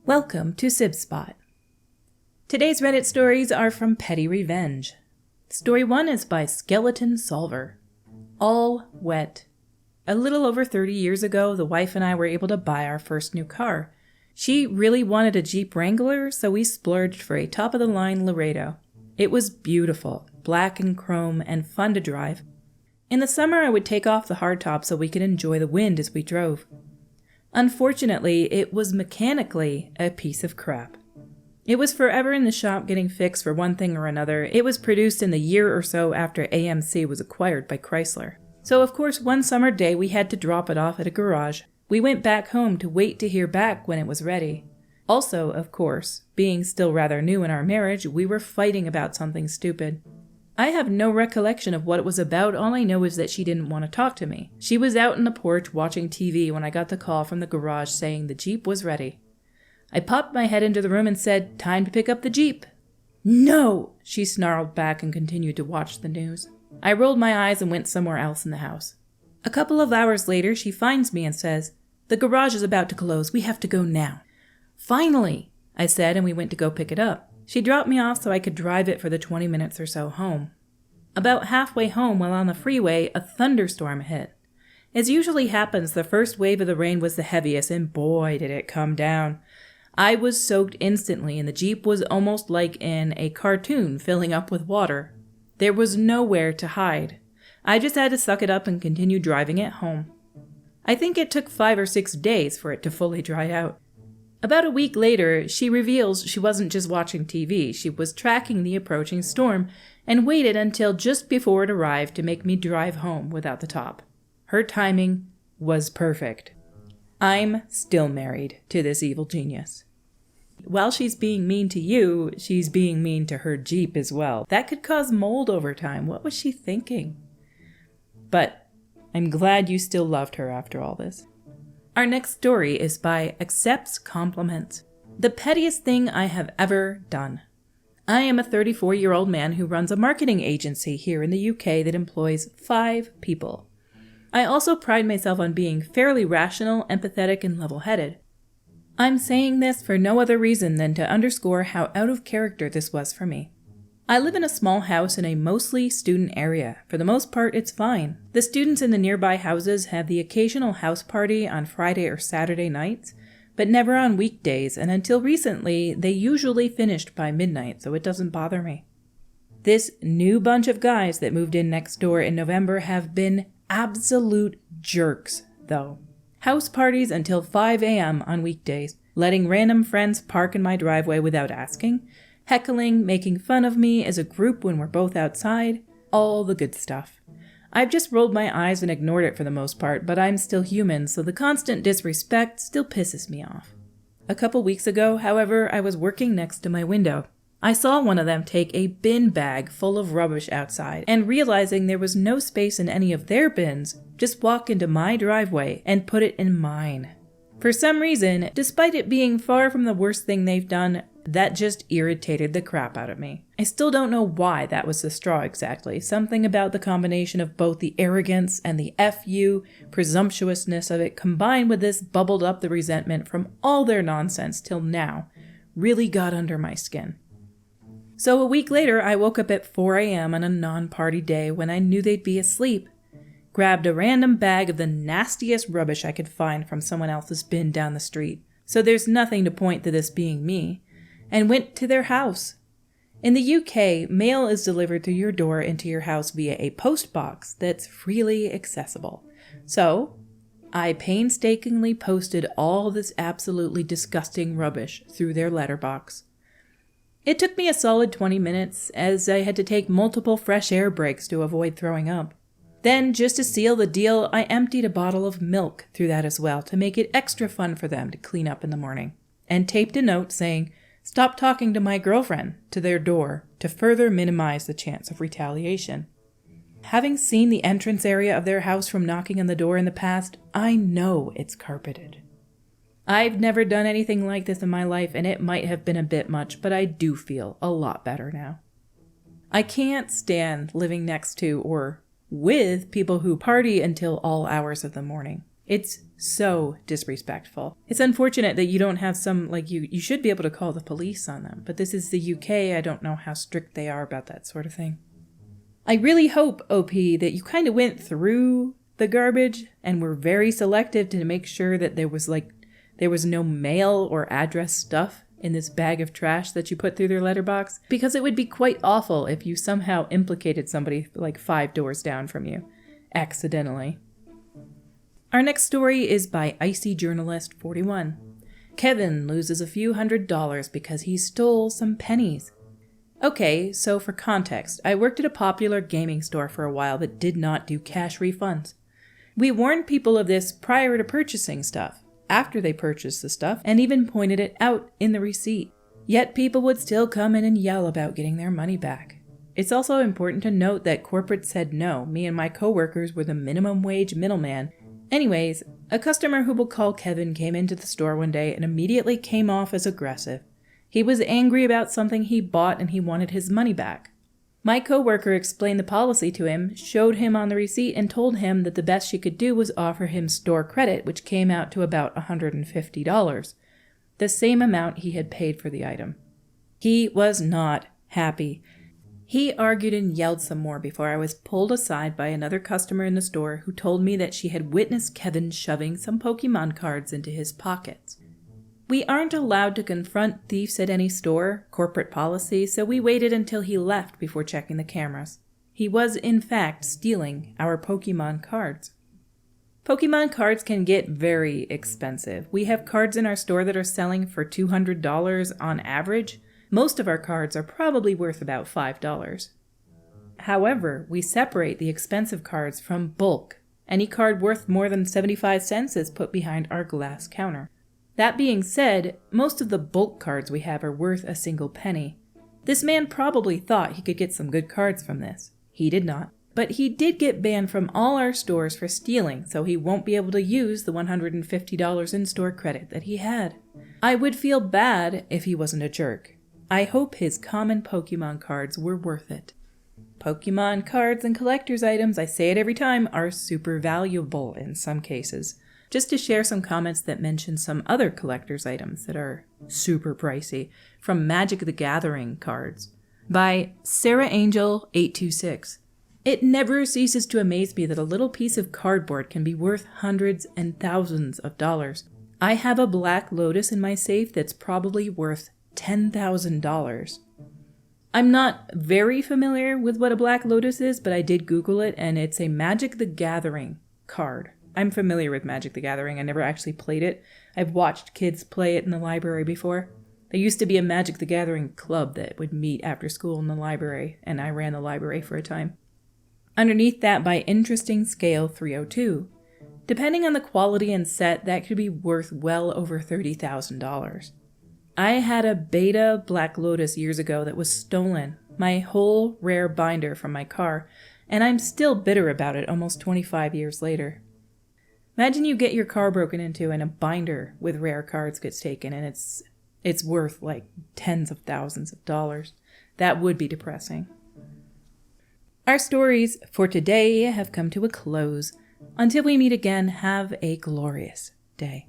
Welcome to Sib Spot. Today's Reddit stories are from PettyRevenge. Story 1 is by Skeleton Solver. All wet. A little over 30 years ago, the wife and I were able to buy our first new car. She really wanted a Jeep Wrangler, so we splurged for a top-of-the-line Laredo. It was beautiful, black and chrome, and fun to drive. In the summer, I would take off the hardtop so we could enjoy the wind as we drove. Unfortunately, it was mechanically a piece of crap. It was forever in the shop getting fixed for one thing or another. It was produced in the year or so after AMC was acquired by Chrysler. So of course one summer day we had to drop it off at a garage. We went back home to wait to hear back when it was ready. Also, of course, being still rather new in our marriage, we were fighting about something stupid. I have no recollection of what it was about. All I know is that she didn't want to talk to me. She was out on the porch watching TV when I got the call from the garage saying the Jeep was ready. I popped my head into the room and said, "Time to pick up the Jeep." "No!" she snarled back and continued to watch the news. I rolled my eyes and went somewhere else in the house. A couple of hours later, she finds me and says, "The garage is about to close. We have to go now." "Finally," I said, and we went to go pick it up. She dropped me off so I could drive it for the 20 minutes or so home. About halfway home while on the freeway, a thunderstorm hit. As usually happens, the first wave of the rain was the heaviest, and boy did it come down. I was soaked instantly, and the Jeep was almost like in a cartoon filling up with water. There was nowhere to hide. I just had to suck it up and continue driving it home. I think it took 5 or 6 days for it to fully dry out. About a week later, she reveals she wasn't just watching TV, she was tracking the approaching storm and waited until just before it arrived to make me drive home without the top. Her timing was perfect. I'm still married to this evil genius. While she's being mean to you, she's being mean to her Jeep as well. That could cause mold over time. What was she thinking? But I'm glad you still loved her after all this. Our next story is by Accepts Compliments. The pettiest thing I have ever done. I am a 34-year-old man who runs a marketing agency here in the UK that employs 5 people. I also pride myself on being fairly rational, empathetic, and level-headed. I'm saying this for no other reason than to underscore how out of character this was for me. I live in a small house in a mostly student area. For the most part, it's fine. The students in the nearby houses have the occasional house party on Friday or Saturday nights, but never on weekdays, and until recently, they usually finished by midnight, so it doesn't bother me. This new bunch of guys that moved in next door in November have been absolute jerks, though. House parties until 5 a.m. on weekdays, letting random friends park in my driveway without asking, heckling, making fun of me as a group when we're both outside, all the good stuff. I've just rolled my eyes and ignored it for the most part, but I'm still human, so the constant disrespect still pisses me off. A couple weeks ago, however, I was working next to my window. I saw one of them take a bin bag full of rubbish outside, and realizing there was no space in any of their bins, just walk into my driveway and put it in mine. For some reason, despite it being far from the worst thing they've done, that just irritated the crap out of me. I still don't know why that was the straw exactly. Something about the combination of both the arrogance and the FU presumptuousness of it combined with this bubbled up the resentment from all their nonsense till now really got under my skin. So a week later, I woke up at 4 a.m. on a non-party day when I knew they'd be asleep, grabbed a random bag of the nastiest rubbish I could find from someone else's bin down the street, so there's nothing to point to this being me, and went to their house. In the UK, mail is delivered to your door into your house via a post box that's freely accessible. So, I painstakingly posted all this absolutely disgusting rubbish through their letterbox. It took me a solid 20 minutes, as I had to take multiple fresh air breaks to avoid throwing up. Then, just to seal the deal, I emptied a bottle of milk through that as well to make it extra fun for them to clean up in the morning, and taped a note saying, "Stop talking to my girlfriend," to their door to further minimize the chance of retaliation. Having seen the entrance area of their house from knocking on the door in the past, I know it's carpeted. I've never done anything like this in my life, and it might have been a bit much, but I do feel a lot better now. I can't stand living next to or with people who party until all hours of the morning. It's So disrespectful. It's unfortunate that you don't have some, you should be able to call the police on them. But this is the UK. I don't know how strict they are about that sort of thing. I really hope, OP, that you kind of went through the garbage and were very selective to make sure that there was no mail or address stuff in this bag of trash that you put through their letterbox, because it would be quite awful if you somehow implicated somebody 5 doors down from you, accidentally. Our next story is by Icy Journalist 41. Kevin loses a few $100s because he stole some pennies. Okay, so for context, I worked at a popular gaming store for a while that did not do cash refunds. We warned people of this prior to purchasing stuff, after they purchased the stuff, and even pointed it out in the receipt. Yet people would still come in and yell about getting their money back. It's also important to note that corporate said no. Me and my coworkers were the minimum wage middleman. Anyways, a customer who will call Kevin came into the store one day and immediately came off as aggressive. He was angry about something he bought and he wanted his money back. My coworker explained the policy to him, showed him on the receipt, and told him that the best she could do was offer him store credit, which came out to about $150, the same amount he had paid for the item. He was not happy. He argued and yelled some more before I was pulled aside by another customer in the store who told me that she had witnessed Kevin shoving some Pokemon cards into his pockets. We aren't allowed to confront thieves at any store, corporate policy, so we waited until he left before checking the cameras. He was, in fact, stealing our Pokemon cards. Pokemon cards can get very expensive. We have cards in our store that are selling for $200 on average. Most of our cards are probably worth about $5. However, we separate the expensive cards from bulk. Any card worth more than 75 cents is put behind our glass counter. That being said, most of the bulk cards we have are worth a single penny. This man probably thought he could get some good cards from this. He did not. But he did get banned from all our stores for stealing, so he won't be able to use the $150 in-store credit that he had. I would feel bad if he wasn't a jerk. I hope his common Pokemon cards were worth it. Pokemon cards and collector's items, I say it every time, are super valuable in some cases. Just to share some comments that mention some other collector's items that are super pricey, from Magic the Gathering cards, by Sarah Angel 826. It never ceases to amaze me that a little piece of cardboard can be worth hundreds and thousands of dollars. I have a Black Lotus in my safe that's probably worth $10,000. I'm not very familiar with what a Black Lotus is, but I did Google it, and it's a Magic the Gathering card. I'm familiar with Magic the Gathering. I never actually played it. I've watched kids play it in the library before. There used to be a Magic the Gathering club that would meet after school in the library, and I ran the library for a time. Underneath that, by Interesting Scale 302. Depending on the quality and set, that could be worth well over $30,000. I had a beta Black Lotus years ago that was stolen, my whole rare binder from my car, and I'm still bitter about it almost 25 years later. Imagine you get your car broken into and a binder with rare cards gets taken and it's worth like tens of thousands of dollars. That would be depressing. Our stories for today have come to a close. Until we meet again, have a glorious day.